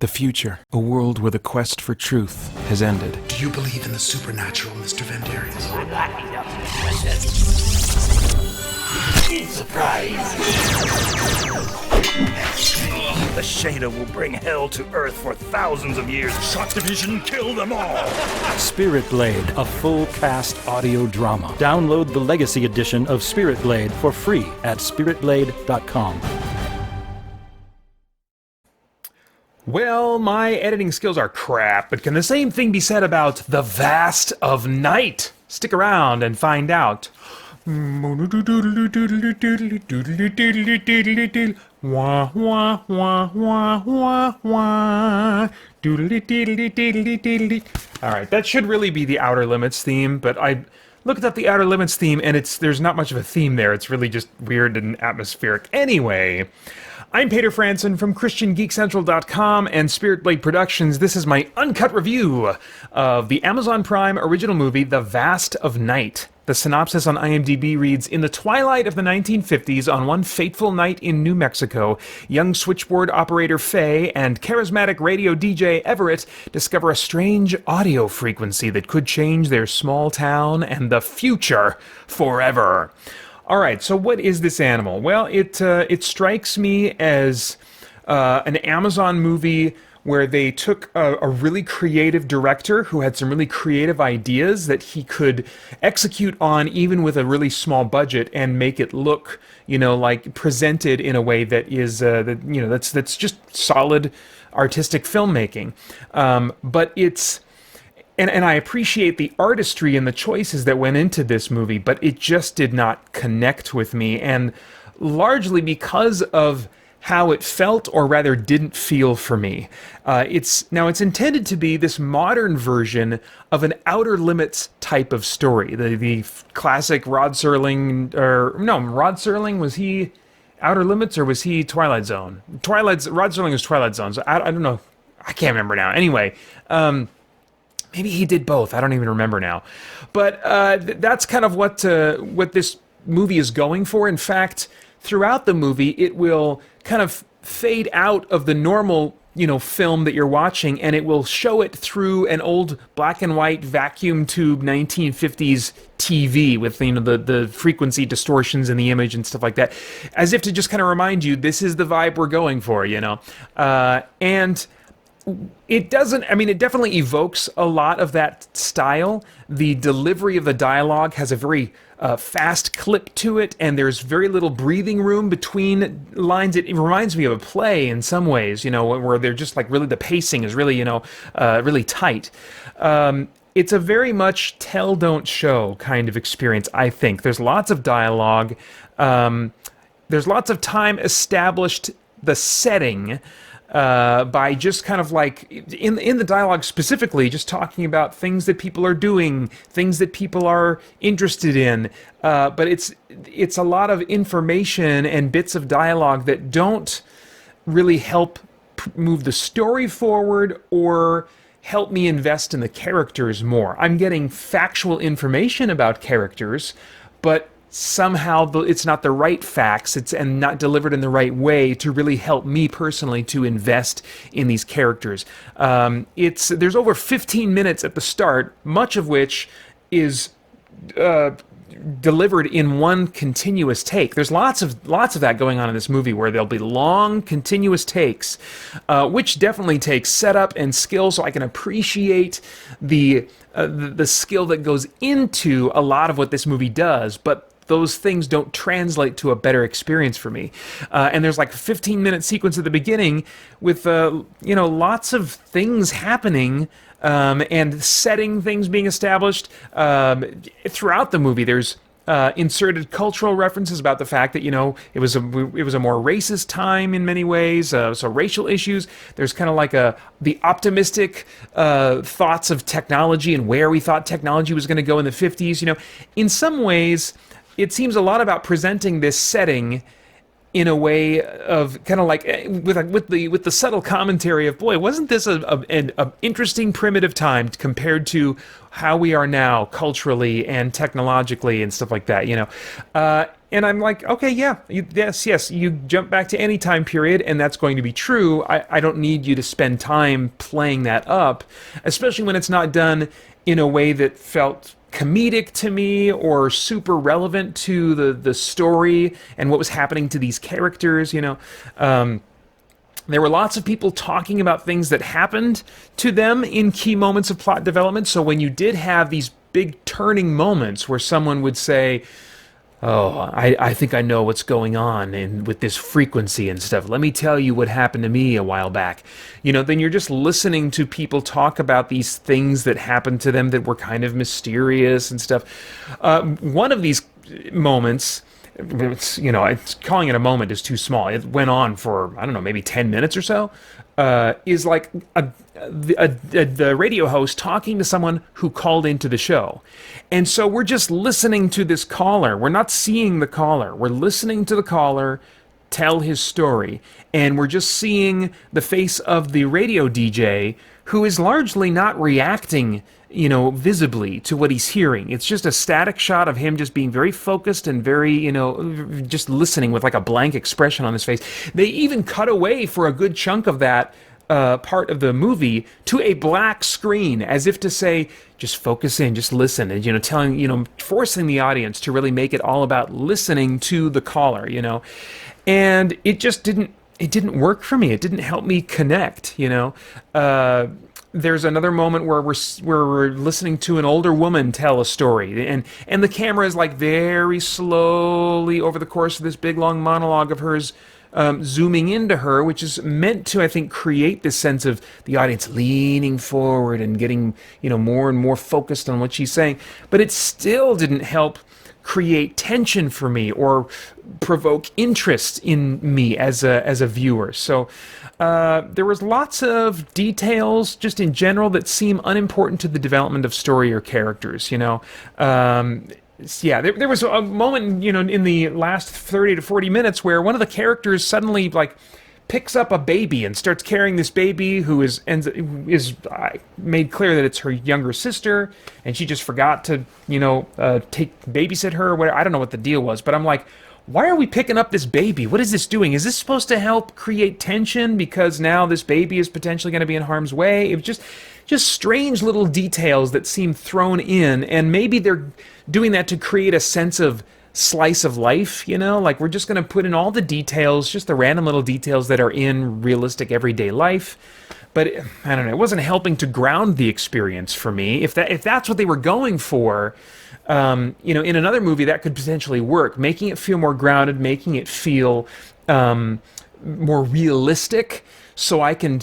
The future, a world where the quest for truth has ended. Do you believe in the supernatural, Mr. Vandarius? I'm not enough. Surprise! The Shader will bring hell to Earth for thousands of years. Shock Division, kill them all! Spirit Blade, a full cast audio drama. Download the Legacy Edition of Spirit Blade for free at spiritblade.com. Well, my editing skills are crap, but can the same thing be said about The Vast of Night? Stick around and find out. Wah, wah, wah, wah, wah, wah. Alright, that should really be the Outer Limits theme, but I looked up the Outer Limits theme and there's not much of a theme there. It's really just weird and atmospheric. Anyway, I'm Peter Franson from christiangeekcentral.com and Spirit Blade Productions. This is my uncut review of the Amazon Prime original movie, The Vast of Night. The synopsis on IMDb reads, in the twilight of the 1950s, on one fateful night in New Mexico, young switchboard operator Faye and charismatic radio DJ Everett discover a strange audio frequency that could change their small town and the future forever. Alright, so what is this animal? Well, it strikes me as an Amazon movie where they took a really creative director who had some really creative ideas that he could execute on even with a really small budget and make it look, like presented in a way that is, that's just solid artistic filmmaking. But it's... And I appreciate the artistry and the choices that went into this movie, but it just did not connect with me, and largely because of how it felt, or rather didn't feel for me. It's intended to be this modern version of an Outer Limits type of story. The classic Rod Serling, Rod Serling, was he Outer Limits or was he Twilight Zone? Rod Serling was Twilight Zone, so I don't know. I can't remember now. Anyway, maybe he did both. I don't even remember now. But that's kind of what this movie is going for. In fact, throughout the movie, it will kind of fade out of the normal, film that you're watching, and it will show it through an old black and white vacuum tube 1950s TV with, the frequency distortions in the image and stuff like that, as if to just kind of remind you, this is the vibe we're going for, and it doesn't, it definitely evokes a lot of that style. The delivery of the dialogue has a very fast clip to it, and there's very little breathing room between lines. It reminds me of a play in some ways, where they're just like really, the pacing is really, really tight. It's a very much tell, don't show kind of experience, I think. There's lots of dialogue. There's lots of time established the setting, by just kind of like, in the dialogue specifically, just talking about things that people are doing, things that people are interested in, but it's a lot of information and bits of dialogue that don't really help move the story forward or help me invest in the characters more. I'm getting factual information about characters, but somehow it's not the right facts, and not delivered in the right way to really help me personally to invest in these characters. There's over 15 minutes at the start, much of which is delivered in one continuous take. There's lots of that going on in this movie, where there'll be long continuous takes, which definitely takes setup and skill, so I can appreciate the skill that goes into a lot of what this movie does, but those things don't translate to a better experience for me. And there's like a 15-minute sequence at the beginning with, lots of things happening, and setting things being established. Throughout the movie, there's inserted cultural references about the fact that, it was a more racist time in many ways, so racial issues. There's kind of like the optimistic thoughts of technology and where we thought technology was going to go in the 50s. In some ways, it seems a lot about presenting this setting in a way of kind of like with the subtle commentary of, boy, wasn't this an interesting primitive time compared to how we are now culturally and technologically and stuff like that, And I'm like, okay, yeah, yes, you jump back to any time period, and that's going to be true. I don't need you to spend time playing that up, especially when it's not done in a way that felt comedic to me or super relevant to the story and what was happening to these characters, There were lots of people talking about things that happened to them in key moments of plot development. So when you did have these big turning moments where someone would say, oh, I think I know what's going on and with this frequency and stuff. Let me tell you what happened to me a while back. Then you're just listening to people talk about these things that happened to them that were kind of mysterious and stuff. One of these moments, calling it a moment is too small. It went on for, I don't know, maybe 10 minutes or so. Is like the radio host talking to someone who called into the show. And so we're just listening to this caller. We're not seeing the caller. We're listening to the caller tell his story. And we're just seeing the face of the radio DJ who is largely not reacting, visibly to what he's hearing. It's just a static shot of him just being very focused and very, just listening with like a blank expression on his face. They even cut away for a good chunk of that part of the movie to a black screen, as if to say, just focus in, just listen, and forcing the audience to really make it all about listening to the caller, and it just didn't work for me. It didn't help me connect, There's another moment where we're listening to an older woman tell a story, and the camera is like very slowly over the course of this big long monologue of hers, zooming into her, which is meant to, I think, create this sense of the audience leaning forward and getting, more and more focused on what she's saying. But it still didn't help create tension for me or provoke interest in me as a viewer. So there was lots of details just in general that seem unimportant to the development of story or characters, there was a moment, in the last 30 to 40 minutes where one of the characters suddenly, picks up a baby and starts carrying this baby who is made clear that it's her younger sister, and she just forgot to, babysit her or whatever. I don't know what the deal was, but I'm like, why are we picking up this baby? What is this doing? Is this supposed to help create tension because now this baby is potentially going to be in harm's way? It was just strange little details that seem thrown in, and maybe they're doing that to create a sense of slice of life, like we're just going to put in all the details, just the random little details that are in realistic everyday life. But I don't know, it wasn't helping to ground the experience for me. If that's what they were going for, in another movie that could potentially work, making it feel more grounded, making it feel more realistic, so I can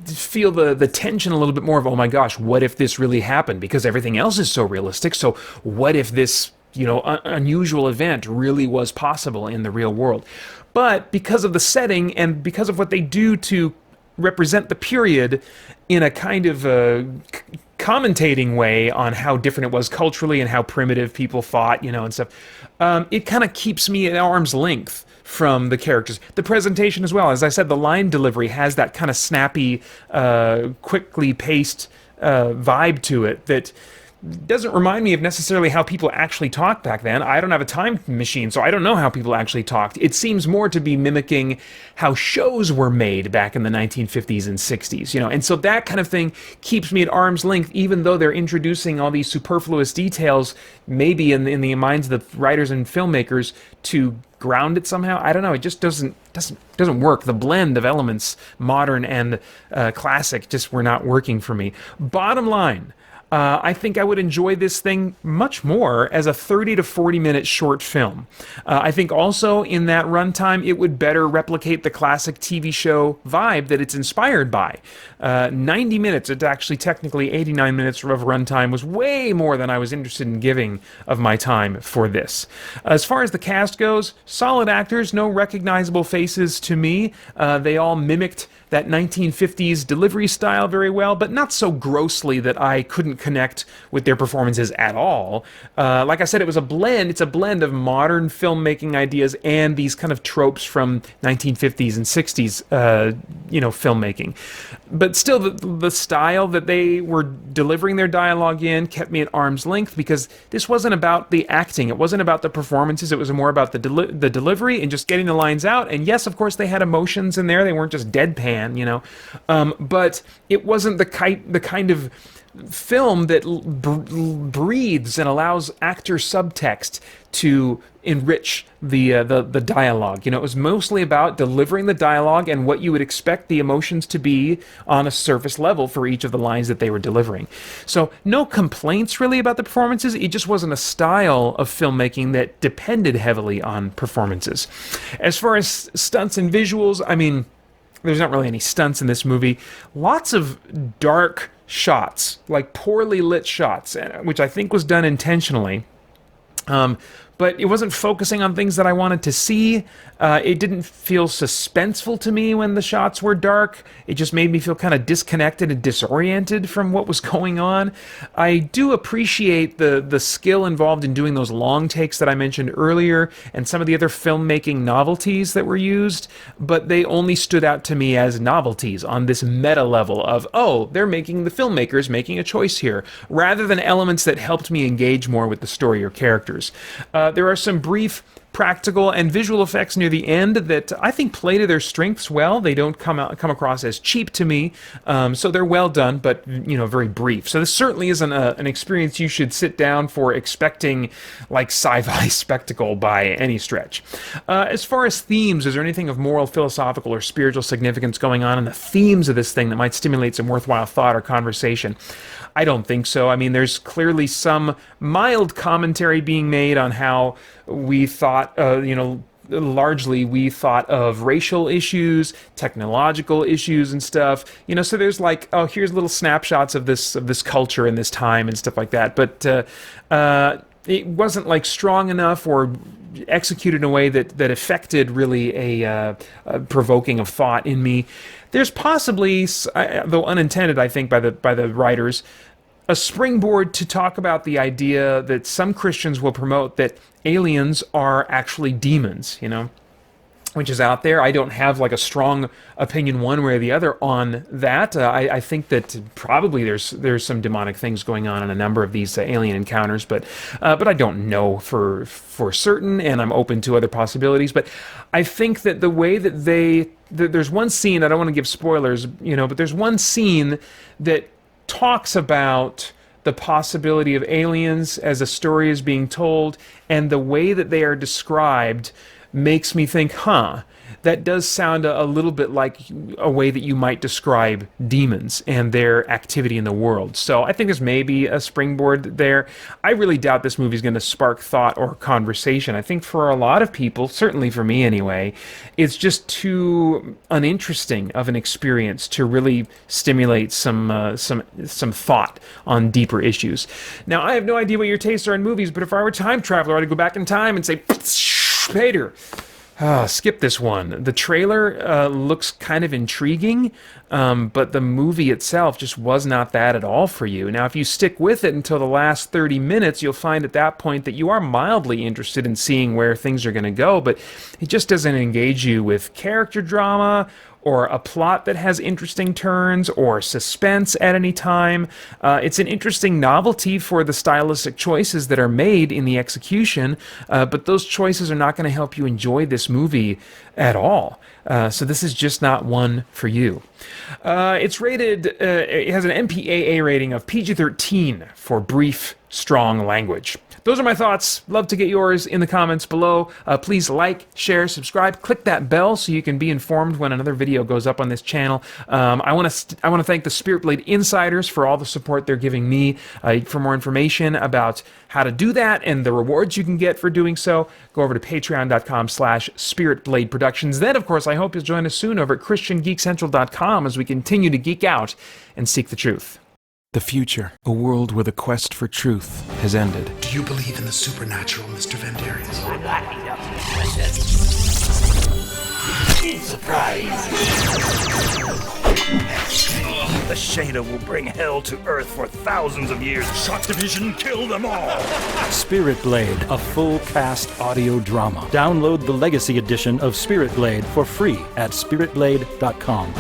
feel the tension a little bit more of, oh my gosh, what if this really happened? Because everything else is so realistic, so what if this unusual event really was possible in the real world? But because of the setting and because of what they do to represent the period in a kind of commentating way on how different it was culturally and how primitive people fought, and stuff, it kind of keeps me at arm's length from the characters. The presentation as well. As I said, the line delivery has that kind of snappy, quickly paced vibe to it that doesn't remind me of necessarily how people actually talked back then. I don't have a time machine, so I don't know how people actually talked. It seems more to be mimicking how shows were made back in the 1950s and 60s, and so that kind of thing keeps me at arm's length, even though they're introducing all these superfluous details, maybe in the minds of the writers and filmmakers, to ground it somehow. I don't know. It just doesn't work. The blend of elements, modern and classic, just were not working for me. Bottom line, I think I would enjoy this thing much more as a 30 to 40 minute short film. I think also in that runtime, it would better replicate the classic TV show vibe that it's inspired by. 90 minutes, it's actually technically 89 minutes of runtime, was way more than I was interested in giving of my time for this. As far as the cast goes, solid actors, no recognizable faces to me. They all mimicked that 1950s delivery style very well, but not so grossly that I couldn't connect with their performances at all. Like I said, it was a blend. It's a blend of modern filmmaking ideas and these kind of tropes from 1950s and 60s, filmmaking. But still, the style that they were delivering their dialogue in kept me at arm's length, because this wasn't about the acting. It wasn't about the performances. It was more about the delivery and just getting the lines out. And yes, of course, they had emotions in there. They weren't just deadpan, but it wasn't the kind of film that breathes and allows actor subtext to enrich the dialogue. It was mostly about delivering the dialogue and what you would expect the emotions to be on a surface level for each of the lines that they were delivering. So no complaints really about the performances. It just wasn't a style of filmmaking that depended heavily on performances. As far as stunts and visuals, I mean, there's not really any stunts in this movie. Lots of dark shots, like poorly lit shots, which I think was done intentionally. But it wasn't focusing on things that I wanted to see. It didn't feel suspenseful to me when the shots were dark. It just made me feel kind of disconnected and disoriented from what was going on. I do appreciate the skill involved in doing those long takes that I mentioned earlier and some of the other filmmaking novelties that were used, but they only stood out to me as novelties on this meta level of, the filmmakers making a choice here, rather than elements that helped me engage more with the story or characters. There are some brief practical and visual effects near the end that I think play to their strengths well. They don't come across as cheap to me, so they're well done, but very brief. So this certainly isn't an experience you should sit down for expecting like sci-fi spectacle by any stretch. As far as themes, is there anything of moral, philosophical, or spiritual significance going on in the themes of this thing that might stimulate some worthwhile thought or conversation? I don't think so. I mean, there's clearly some mild commentary being made on how we thought, largely we thought of racial issues, technological issues and stuff. So there's like, here's little snapshots of this culture in this time and stuff like that. But it wasn't like strong enough or executed in a way that affected really a provoking of thought in me. There's possibly, though unintended, I think, by the writers, a springboard to talk about the idea that some Christians will promote that aliens are actually demons, which is out there. I don't have like a strong opinion one way or the other on that. I think that probably there's some demonic things going on in a number of these alien encounters, but I don't know for certain, and I'm open to other possibilities. But I think that the way that there's one scene, I don't want to give spoilers, but there's one scene that talks about the possibility of aliens as a story is being told, and the way that they are described makes me think, that does sound a little bit like a way that you might describe demons and their activity in the world. So I think there's maybe a springboard there. I really doubt this movie is going to spark thought or conversation. I think for a lot of people, certainly for me anyway, it's just too uninteresting of an experience to really stimulate some thought on deeper issues. Now, I have no idea what your tastes are in movies, but if I were a time traveler, I'd go back in time and say, Peter, skip this one. The trailer looks kind of intriguing, but the movie itself just was not that at all for you. Now, if you stick with it until the last 30 minutes, you'll find at that point that you are mildly interested in seeing where things are going to go, but it just doesn't engage you with character drama or a plot that has interesting turns, or suspense at any time. It's an interesting novelty for the stylistic choices that are made in the execution, but those choices are not going to help you enjoy this movie at all. So this is just not one for you. It's rated, it has an MPAA rating of PG-13 for brief, strong language. Those are my thoughts. Love to get yours in the comments below. Please like, share, subscribe, click that bell so you can be informed when another video goes up on this channel. I want to thank the Spirit Blade Insiders for all the support they're giving me. For more information about how to do that and the rewards you can get for doing so, go over to patreon.com/spiritbladeproductions. Then, of course, I hope you'll join us soon over at christiangeekcentral.com as we continue to geek out and seek the truth. The future, a world where the quest for truth has ended. Do you believe in the supernatural, Mr. Vandarius? The Shader will bring hell to Earth for thousands of years. Shock Division, kill them all! Spirit Blade, a full cast audio drama. Download the Legacy Edition of Spirit Blade for free at spiritblade.com.